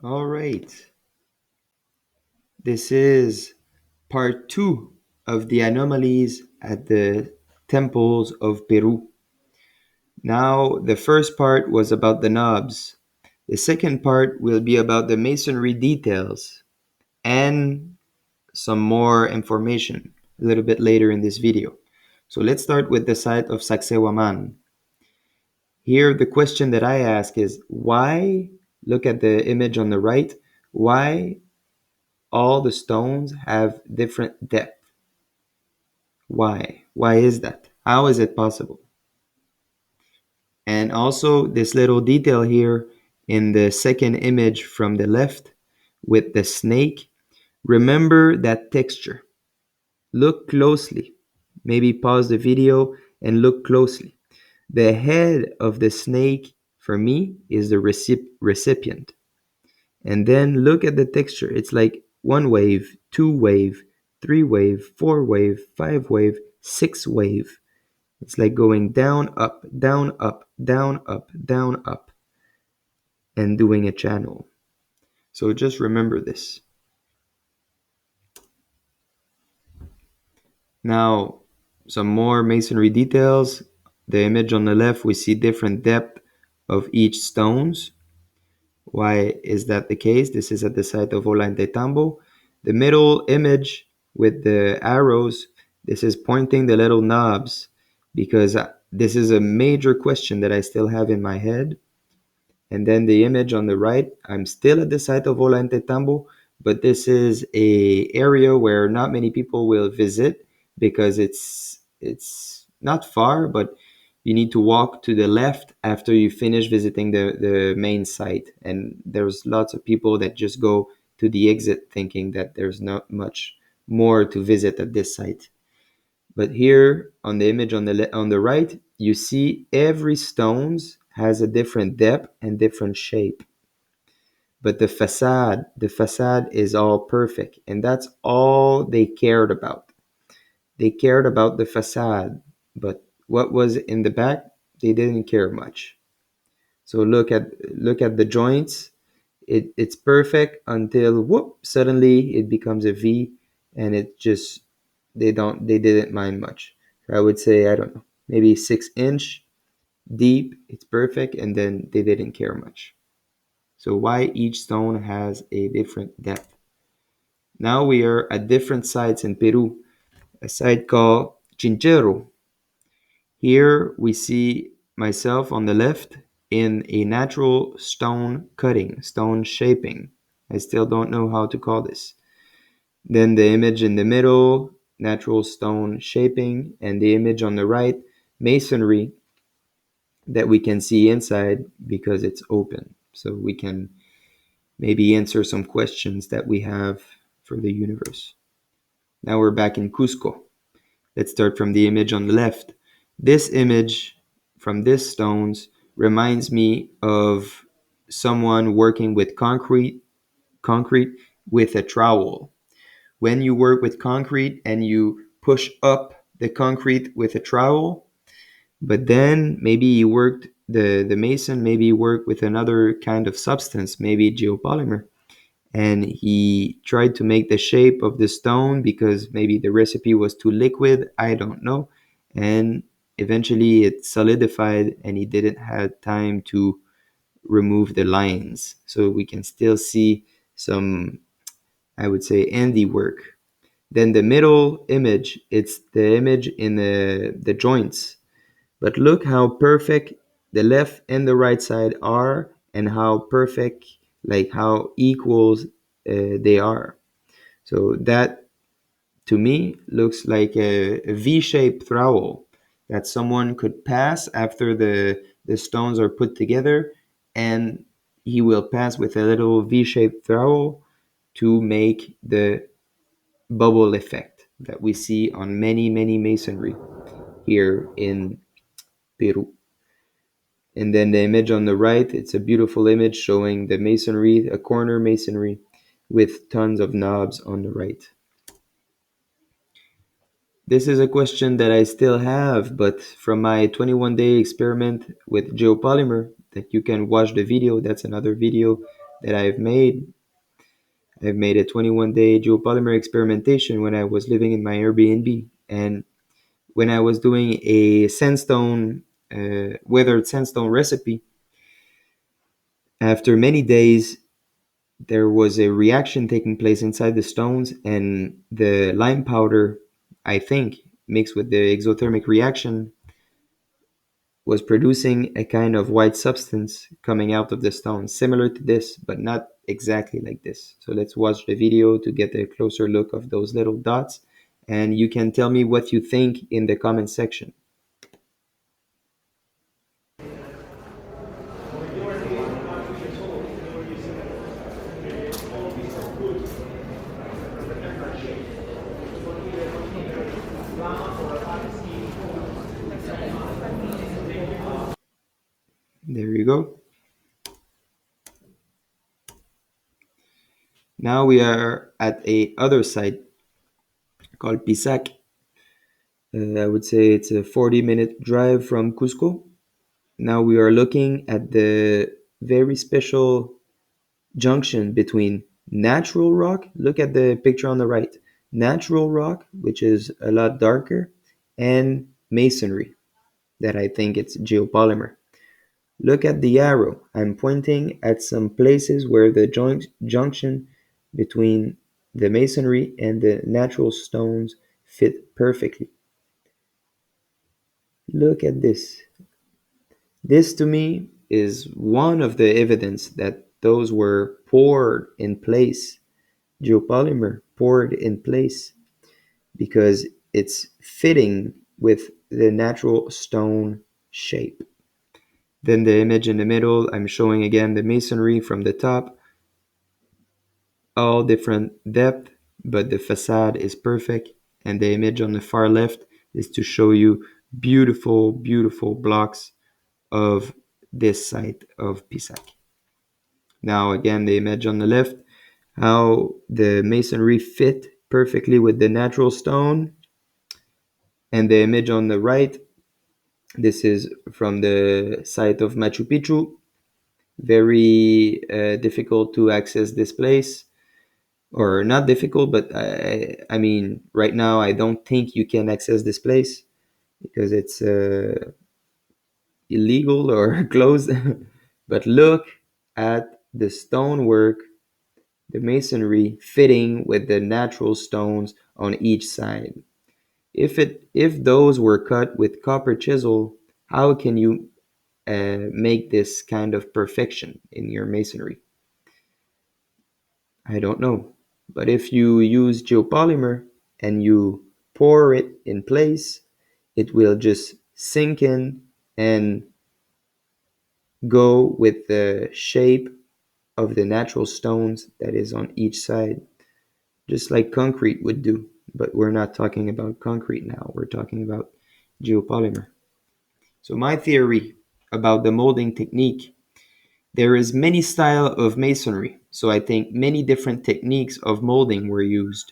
All right. This is part two of the anomalies at the temples of Peru. Now, the first part was about the knobs. The second part will be about the masonry details and some more information a little bit later in this video. So let's start with the site of Sacsayhuaman. Here, the question that I ask is why, look at the image on the right, why all the stones have different depth? Why? Why is that? How is it possible? And also, this little detail here in the second image from the left with the snake, remember that texture. Look closely. Maybe pause the video and look closely. The head of the snake, for me, is the recipient. And then look at the texture. It's like one wave, two wave, three wave, four wave, five wave, six wave. It's like going down, up, down, up, down, up, down, up, and doing a channel. So just remember this. Now, some more masonry details. The image on the left, we see different depth of each stones. Why is that the case? This is at the site of Ollantaytambo. The middle image with the arrows, this is pointing the little knobs because this is a major question that I still have in my head. And then the image on the right, I'm still at the site of Ollantaytambo, but this is a area where not many people will visit because it's not far, but you need to walk to the left after you finish visiting the main site. And there's lots of people that just go to the exit thinking that there's not much more to visit at this site. But here on the image on the right, you see every stones has a different depth and different shape. But the facade is all perfect, and that's all they cared about. They cared about the facade, but what was in the back, they didn't care much. So look at the joints. It's perfect until whoop, suddenly it becomes a V, and it just they didn't mind much. I would say, I don't know, maybe 6 inch deep. It's perfect, and then they didn't care much. So why each stone has a different depth? Now we are at different sites in Peru. A site called Chinchero. Here we see myself on the left in a natural stone cutting, stone shaping. I still don't know how to call this. Then the image in the middle, natural stone shaping, and the image on the right, masonry that we can see inside because it's open. So we can maybe answer some questions that we have for the universe. Now we're back in Cusco. Let's start from the image on the left. This image from this stones reminds me of someone working with concrete with a trowel. When you work with concrete and you push up the concrete with a trowel, but then maybe you worked the mason maybe worked with another kind of substance, maybe geopolymer, and he tried to make the shape of the stone because maybe the recipe was too liquid, I don't know, and eventually it solidified and he didn't have time to remove the lines, so we can still see some, I would say, handiwork. Then the middle image, it's the image in the joints, but look how perfect the left and the right side are, and how perfect, like how equals they are. So that to me looks like a V-shaped trowel that someone could pass after the stones are put together, and he will pass with a little V-shaped trowel to make the bubble effect that we see on many masonry here in Peru. And then the image on the right, it's a beautiful image showing the masonry, a corner masonry with tons of knobs on the right. This is a question that I still have, but from my 21-day experiment with geopolymer, that you can watch the video, that's another video that I've made a 21-day geopolymer experimentation when I was living in my Airbnb. And when I was doing a sandstone, weathered sandstone recipe, after many days, there was a reaction taking place inside the stones, and the lime powder, I think, mixed with the exothermic reaction, was producing a kind of white substance coming out of the stone, similar to this, but not exactly like this. So let's watch the video to get a closer look of those little dots, and you can tell me what you think in the comment section. There you go. Now we are at a other site called Pisac. I would say it's a 40-minute drive from Cusco. Now we are looking at the very special junction between natural rock. Look at the picture on the right. Natural rock, which is a lot darker, and masonry, that I think it's geopolymer. Look at the arrow. I'm pointing at some places where the junction between the masonry and the natural stones fit perfectly. Look at this. This to me is one of the evidence that those were poured in place, geopolymer poured in place, because it's fitting with the natural stone shape. Then the image in the middle, I'm showing again the masonry from the top, all different depth, but the facade is perfect. And the image on the far left is to show you beautiful, beautiful blocks of this site of Pisac. Now again, the image on the left, how the masonry fit perfectly with the natural stone. And the image on the right, this is from the site of Machu Picchu. Very difficult to access this place, or not difficult, but I mean, right now I don't think you can access this place because it's illegal or closed. But look at the stonework, the masonry fitting with the natural stones on each side. If those were cut with copper chisel, how can you make this kind of perfection in your masonry? I don't know. But if you use geopolymer and you pour it in place, it will just sink in and go with the shape of the natural stones that is on each side, just like concrete would do. But we're not talking about concrete now, we're talking about geopolymer. So my theory about the molding technique, there is many style of masonry, so I think many different techniques of molding were used.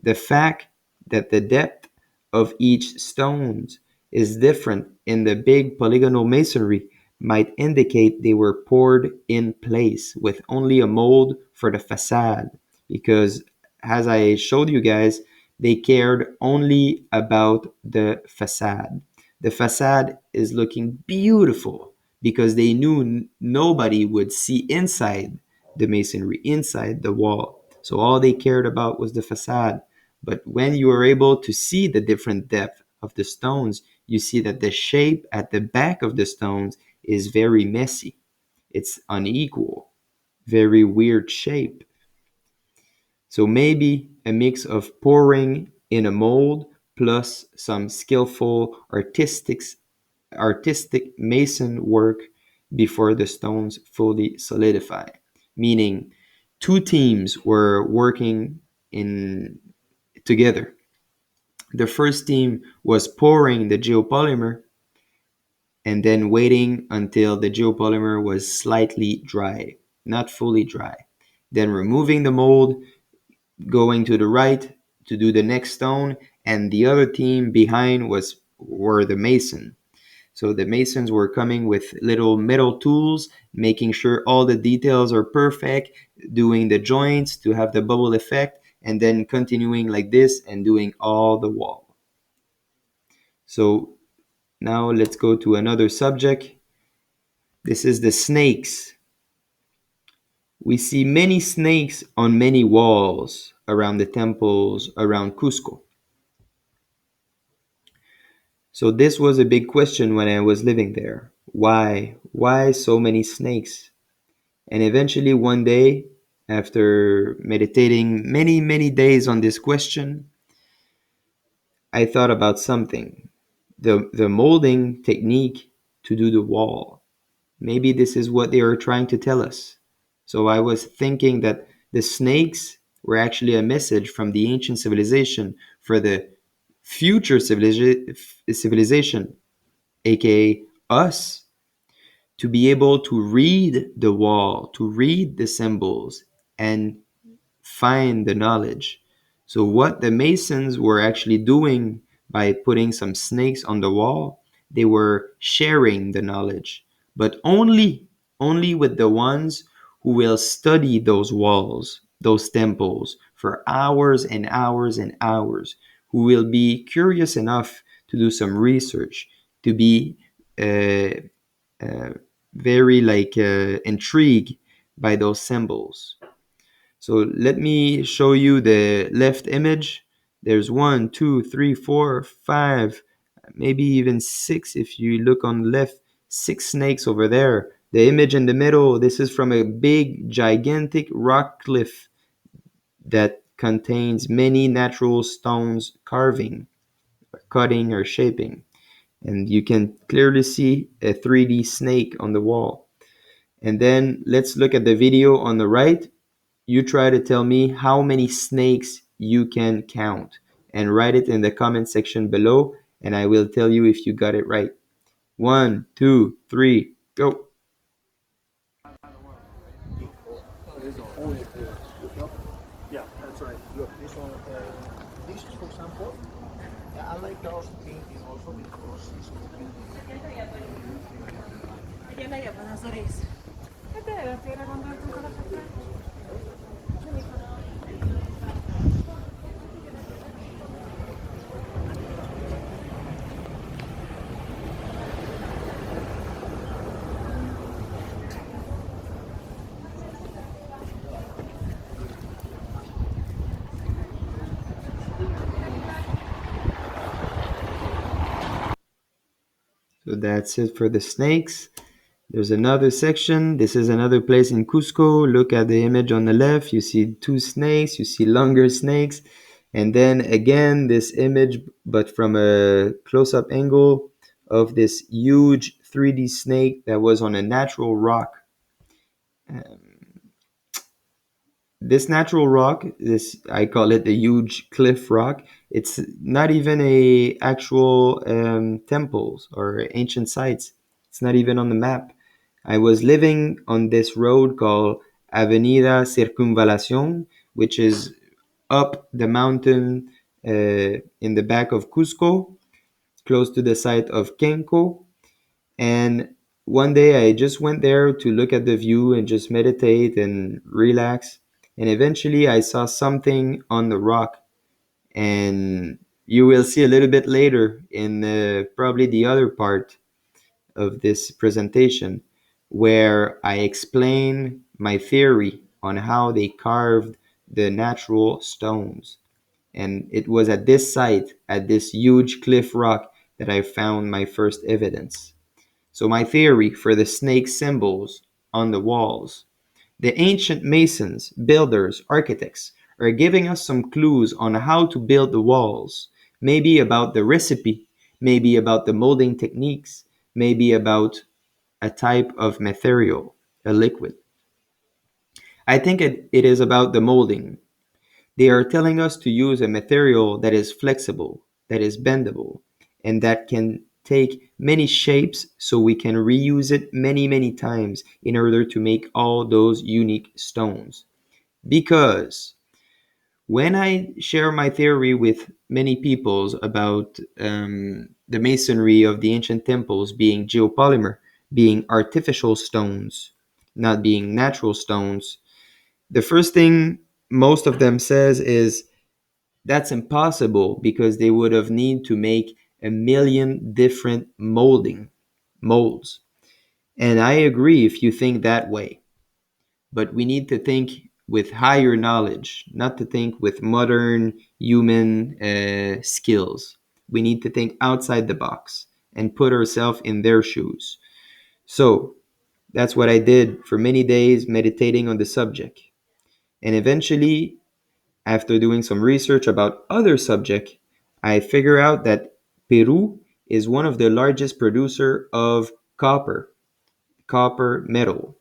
The fact that the depth of each stones is different in the big polygonal masonry might indicate they were poured in place with only a mold for the facade, because as I showed you guys, they cared only about the facade. The facade is looking beautiful because they knew nobody would see inside the masonry, inside the wall. So all they cared about was the facade. But when you are able to see the different depth of the stones, you see that the shape at the back of the stones is very messy. It's unequal, very weird shape. So maybe a mix of pouring in a mold plus some skillful artistic mason work before the stones fully solidify. Meaning two teams were working in together. The first team was pouring the geopolymer and then waiting until the geopolymer was slightly dry, not fully dry. Then removing the mold, going to the right to do the next stone, and the other team behind were the mason. So the masons were coming with little metal tools, making sure all the details are perfect, doing the joints to have the bubble effect, and then continuing like this and doing all the wall. So now let's go to another subject. This is the snakes. We see many snakes on many walls around the temples around Cusco. So this was a big question when I was living there. Why? Why so many snakes? And eventually one day, after meditating many, many days on this question, I thought about something. The molding technique to do the wall. Maybe this is what they are trying to tell us. So I was thinking that the snakes were actually a message from the ancient civilization for the future civilization, aka us, to be able to read the wall, to read the symbols, and find the knowledge. So, what the Masons were actually doing by putting some snakes on the wall, they were sharing the knowledge, but only with the ones who will study those walls, those temples for hours and hours and hours, who will be curious enough to do some research, to be uh, uh, very intrigued by those symbols. So let me show you the left image. There's one, two, three, four, five, maybe even six if you look on the left, six snakes over there. The image in the middle, this is from a big, gigantic rock cliff that contains many natural stones carving, cutting, or shaping. And you can clearly see a 3D snake on the wall. And then let's look at the video on the right. You try to tell me how many snakes you can count and write it in the comment section below, and I will tell you if you got it right. One, two, three, go. Yeah, that's right. Look, this is for example, I like those painting also because it's So that's it for the snakes. There's another section. This is another place in Cusco. Look at the image on the left. You see two snakes. You see longer snakes. And then again, this image, but from a close up angle of this huge 3D snake that was on a natural rock. This natural rock, this I call it the huge cliff rock. It's not even a actual temples or ancient sites. It's not even on the map. I was living on this road called Avenida Circunvalación, which is up the mountain in the back of Cusco, close to the site of Kenco. And one day I just went there to look at the view and just meditate and relax. And eventually I saw something on the rock. And you will see a little bit later in probably the other part of this presentation where I explain my theory on how they carved the natural stones. And it was at this site, at this huge cliff rock, that I found my first evidence. So my theory for the snake symbols on the walls. The ancient masons, builders, architects are giving us some clues on how to build the walls. Maybe about the recipe, maybe about the molding techniques, maybe about a type of material, a liquid. I think it is about the molding. They are telling us to use a material that is flexible, that is bendable, and that can take many shapes so we can reuse it many, many times in order to make all those unique stones. Because When I share my theory with many peoples about the masonry of the ancient temples being geopolymer, being artificial stones, not being natural stones, the first thing most of them says is that's impossible because they would have need to make a million different molds. And I agree if you think that way. But we need to think with higher knowledge, not to think with modern human skills. We need to think outside the box and put ourselves in their shoes. So that's what I did for many days, meditating on the subject. And eventually, after doing some research about other subject, I figure out that Peru is one of the largest producer of copper metal.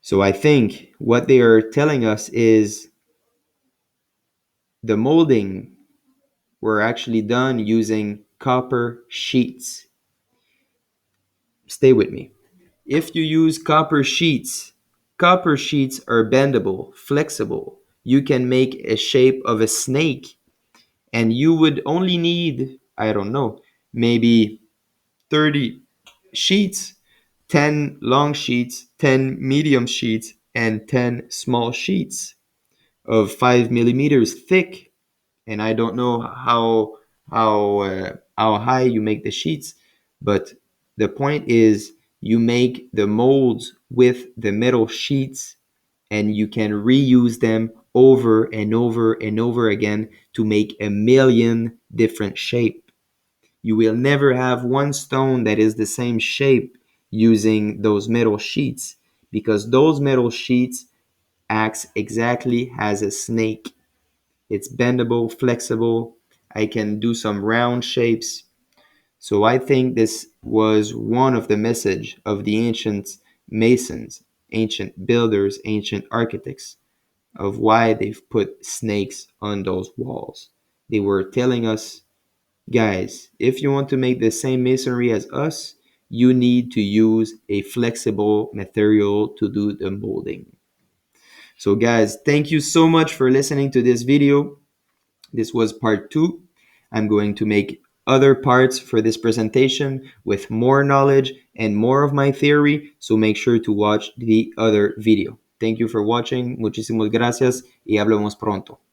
So I think what they are telling us is the molding were actually done using copper sheets. Stay with me. If you use copper sheets are bendable, flexible. You can make a shape of a snake and you would only need, I don't know, maybe 30 sheets, 10 long sheets, 10 medium sheets, and 10 small sheets of 5 millimeters thick. And I don't know how high you make the sheets, but the point is you make the molds with the metal sheets and you can reuse them over and over and over again to make a million different shape. You will never have one stone that is the same shape using those metal sheets because those metal sheets acts exactly as a snake. It's bendable, flexible. I can do some round shapes. So I think this was one of the message of the ancient masons, ancient builders, ancient architects of why they've put snakes on those walls. They were telling us, guys, if you want to make the same masonry as us, you need to use a flexible material to do the molding. So guys, thank you so much for listening to this video. This was part two. I'm going to make other parts for this presentation with more knowledge and more of my theory, so make sure to watch the other video. Thank you for watching. Muchísimas gracias y hablamos pronto.